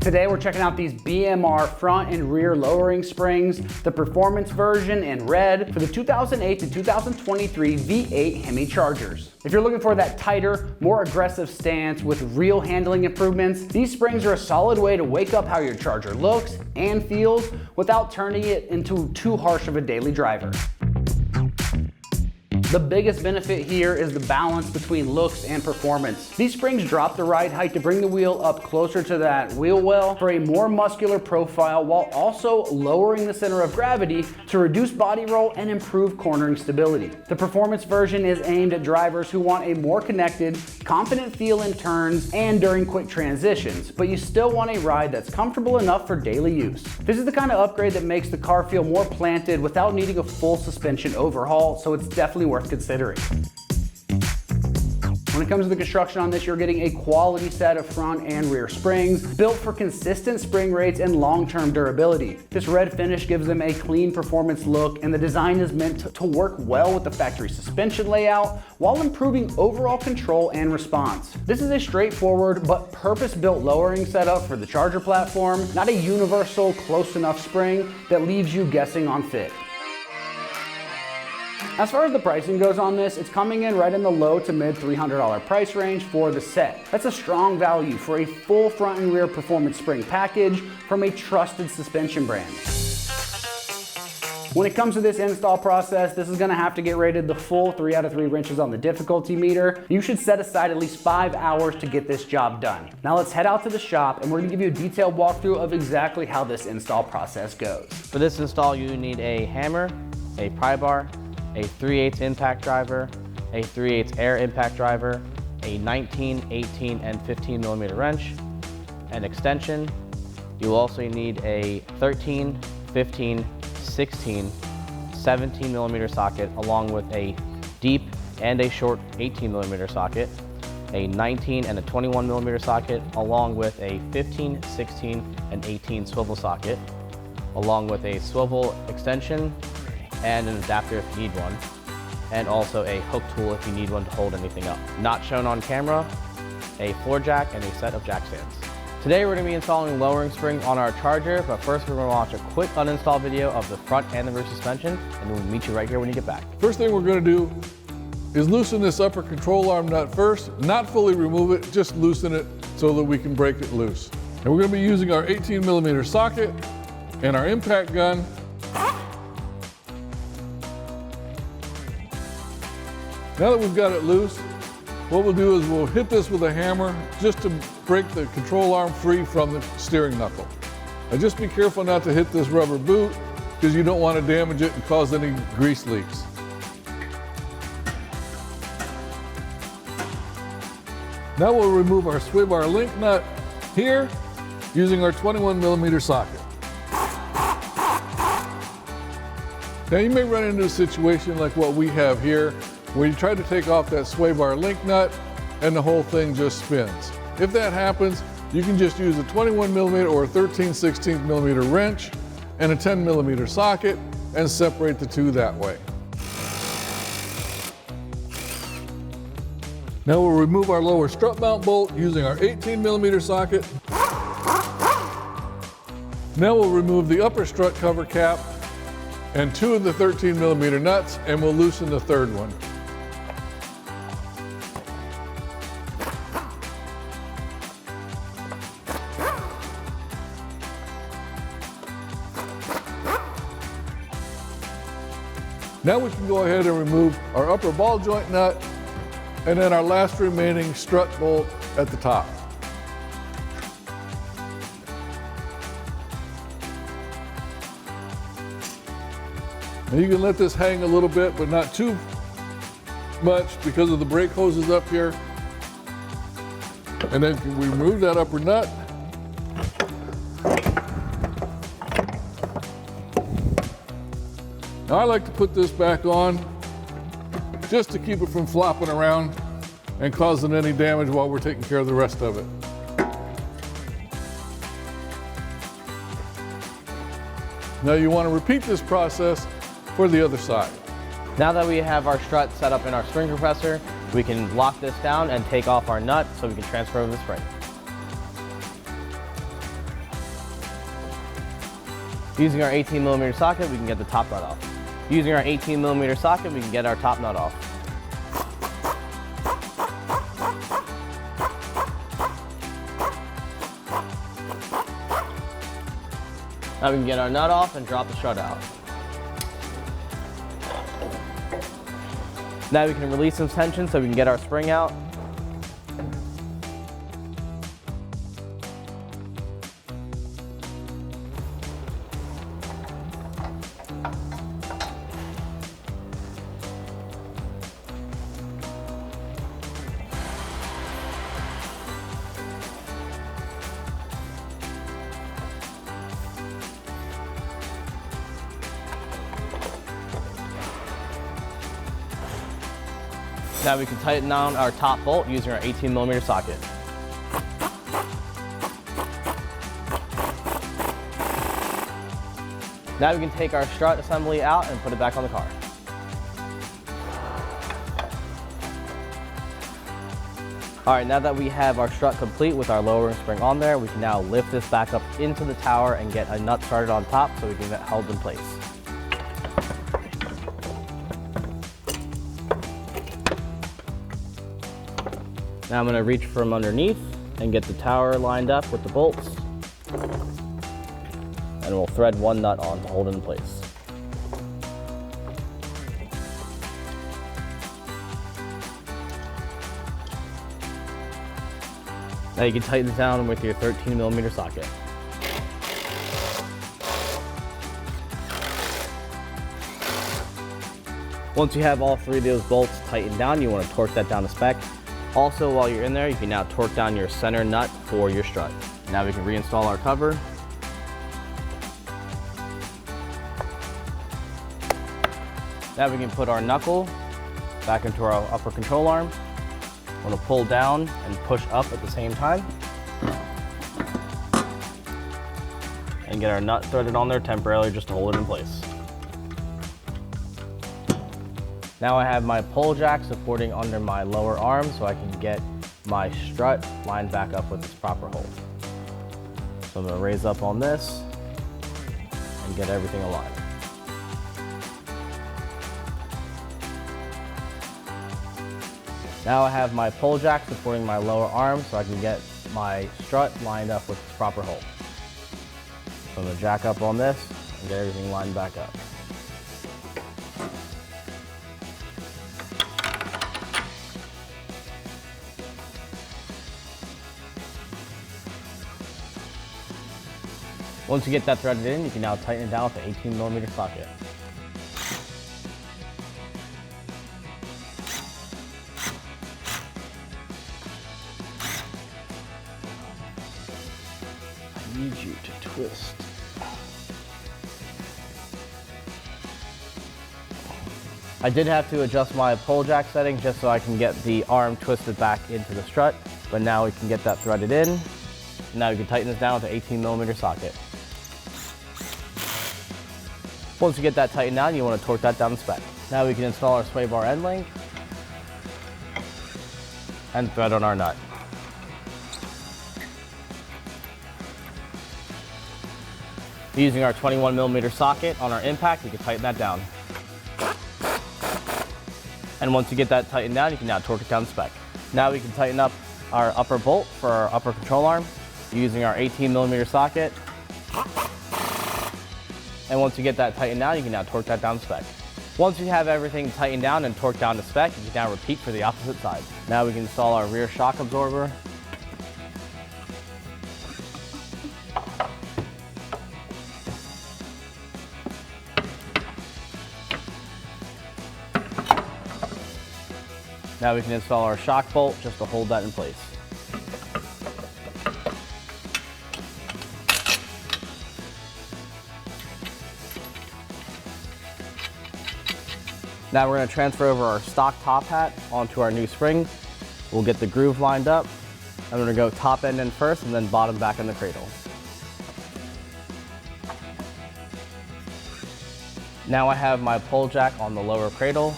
Today we're checking out these BMR front and rear lowering springs, the performance version in red for the 2008 to 2023 V8 HEMI Chargers. If you're looking for that tighter, more aggressive stance with real handling improvements, these springs are a solid way to wake up how your Charger looks and feels without turning it into too harsh of a daily driver. The biggest benefit here is the balance between looks and performance. These springs drop the ride height to bring the wheel up closer to that wheel well for a more muscular profile, while also lowering the center of gravity to reduce body roll and improve cornering stability. The performance version is aimed at drivers who want a more connected, confident feel in turns and during quick transitions, but you still want a ride that's comfortable enough for daily use. This is the kind of upgrade that makes the car feel more planted without needing a full suspension overhaul, so it's definitely worth considering. When it comes to the construction on this, you're getting a quality set of front and rear springs built for consistent spring rates and long-term durability. This red finish gives them a clean performance look, and the design is meant to work well with the factory suspension layout while improving overall control and response. This is a straightforward but purpose-built lowering setup for the Charger platform, not a universal close enough spring that leaves you guessing on fit. As far as the pricing goes on this, it's coming in right in the low to mid $300 price range for the set. That's a strong value for a full front and rear performance spring package from a trusted suspension brand. When it comes to this install process, this is gonna have to get rated the full 3 out of 3 wrenches on the difficulty meter. You should set aside at least 5 hours to get this job done. Now let's head out to the shop and we're gonna give you a detailed walkthrough of exactly how this install process goes. For this install, you need a hammer, a pry bar, a 3/8 impact driver, a 3/8 air impact driver, a 19, 18, and 15 millimeter wrench, an extension. You also need a 13, 15, 16, 17 millimeter socket, along with a deep and a short 18 millimeter socket, a 19 and a 21 millimeter socket, along with a 15, 16, and 18 swivel socket, along with a swivel extension, and an adapter if you need one, and also a hook tool if you need one to hold anything up. Not shown on camera, a floor jack, and a set of jack stands. Today we're going to be installing lowering springs on our Charger, but first we're going to watch a quick uninstall video of the front and the rear suspension, and we'll meet you right here when you get back. First thing we're going to do is loosen this upper control arm nut first, not fully remove it, just loosen it so that we can break it loose. And we're going to be using our 18 millimeter socket and our impact gun. Now that we've got it loose, what we'll do is we'll hit this with a hammer just to break the control arm free from the steering knuckle. Now just be careful not to hit this rubber boot because you don't want to damage it and cause any grease leaks. Now we'll remove our sway bar link nut here using our 21 millimeter socket. Now you may run into a situation like what we have here, where you try to take off that sway bar link nut and the whole thing just spins. If that happens, you can just use a 21 millimeter or a 13/16 millimeter wrench and a 10 millimeter socket and separate the two that way. Now we'll remove our lower strut mount bolt using our 18 millimeter socket. Now we'll remove the upper strut cover cap and 2 of the 13 millimeter nuts, and we'll loosen the third one. Now we can go ahead and remove our upper ball joint nut and then our last remaining strut bolt at the top. Now you can let this hang a little bit, but not too much because of the brake hoses up here. And then we remove that upper nut. Now I like to put this back on just to keep it from flopping around and causing any damage while we're taking care of the rest of it. Now you want to repeat this process for the other side. Now that we have our strut set up in our spring compressor, we can lock this down and take off our nut so we can transfer over the spring. Using our 18mm socket, we can get the top nut off. Using our 18mm socket, we can get our top nut off. Now we can get our nut off and drop the strut out. Now we can release some tension so we can get our spring out. Now we can tighten down our top bolt using our 18mm socket. Now we can take our strut assembly out and put it back on the car. All right, now that we have our strut complete with our lowering spring on there, we can now lift this back up into the tower and get a nut started on top so we can get it held in place. Now I'm going to reach from underneath and get the tower lined up with the bolts. And we'll thread one nut on to hold it in place. Now you can tighten this down with your 13mm socket. Once you have all three of those bolts tightened down, you want to torque that down to spec. Also, while you're in there, you can now torque down your center nut for your strut. Now we can reinstall our cover. Now we can put our knuckle back into our upper control arm. Want to pull down and push up at the same time. And get our nut threaded on there temporarily just to hold it in place. Now I have my pole jack supporting under my lower arm so I can get my strut lined back up with its proper hold. So I'm going to raise up on this and get everything aligned. Now I have my pole jack supporting my lower arm so I can get my strut lined up with its proper hold. So I'm going to jack up on this and get everything lined back up. Once you get that threaded in, you can now tighten it down with the 18mm socket. I need you to twist. I did have to adjust my pole jack setting just so I can get the arm twisted back into the strut, but now we can get that threaded in. Now we can tighten this down with the 18mm socket. Once you get that tightened down, you want to torque that down to spec. Now we can install our sway bar end link and thread on our nut. Using our 21mm socket on our impact, we can tighten that down. And once you get that tightened down, you can now torque it down to spec. Now we can tighten up our upper bolt for our upper control arm using our 18mm socket. And once you get that tightened down, you can now torque that down to spec. Once you have everything tightened down and torqued down to spec, you can now repeat for the opposite side. Now we can install our rear shock absorber. Now we can install our shock bolt just to hold that in place. Now we're going to transfer over our stock top hat onto our new spring. We'll get the groove lined up. I'm going to go top end in first and then bottom back in the cradle. Now I have my pole jack on the lower cradle,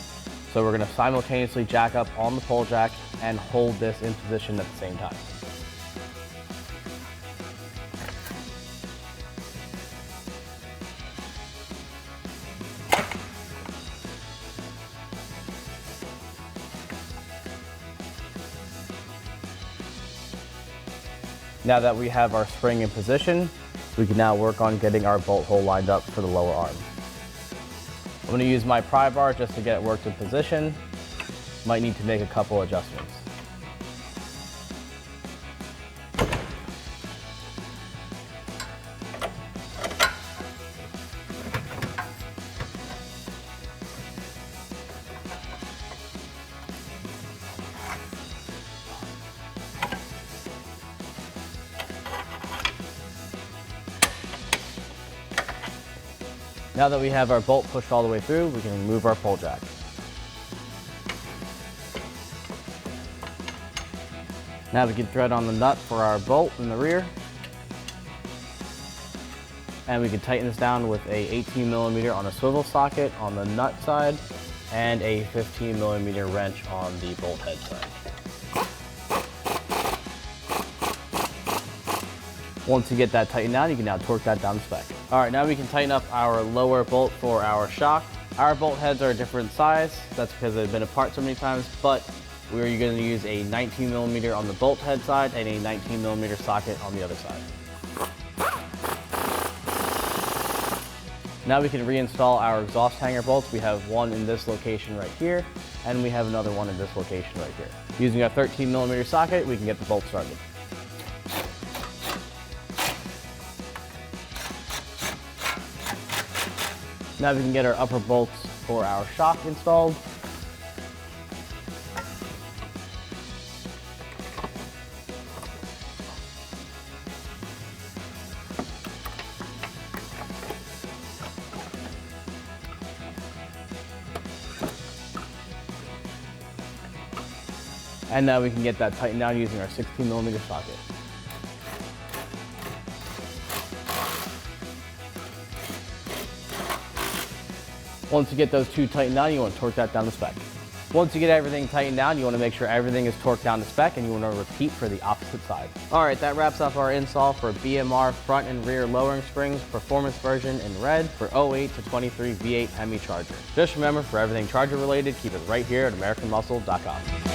so we're going to simultaneously jack up on the pole jack and hold this in position at the same time. Now that we have our spring in position, we can now work on getting our bolt hole lined up for the lower arm. I'm going to use my pry bar just to get it worked in position. Might need to make a couple adjustments. Now that we have our bolt pushed all the way through, we can remove our pull jack. Now we can thread on the nut for our bolt in the rear. And we can tighten this down with a 18mm on a swivel socket on the nut side and a 15mm wrench on the bolt head side. Once you get that tightened down, you can now torque that down to spec. All right, now we can tighten up our lower bolt for our shock. Our bolt heads are a different size. That's because they've been apart so many times, but we're going to use a 19mm on the bolt head side and a 19mm socket on the other side. Now we can reinstall our exhaust hanger bolts. We have one in this location right here, and we have another one in this location right here. Using a 13mm socket, we can get the bolt started. Now we can get our upper bolts for our shock installed. And now we can get that tightened down using our 16mm socket. Once you get those two tightened down, you want to torque that down to spec. Once you get everything tightened down, you want to make sure everything is torqued down to spec, and you want to repeat for the opposite side. All right, that wraps up our install for BMR front and rear lowering springs performance version in red for 08 to 23 V8 HEMI charger. Just remember, for everything charger related, keep it right here at AmericanMuscle.com.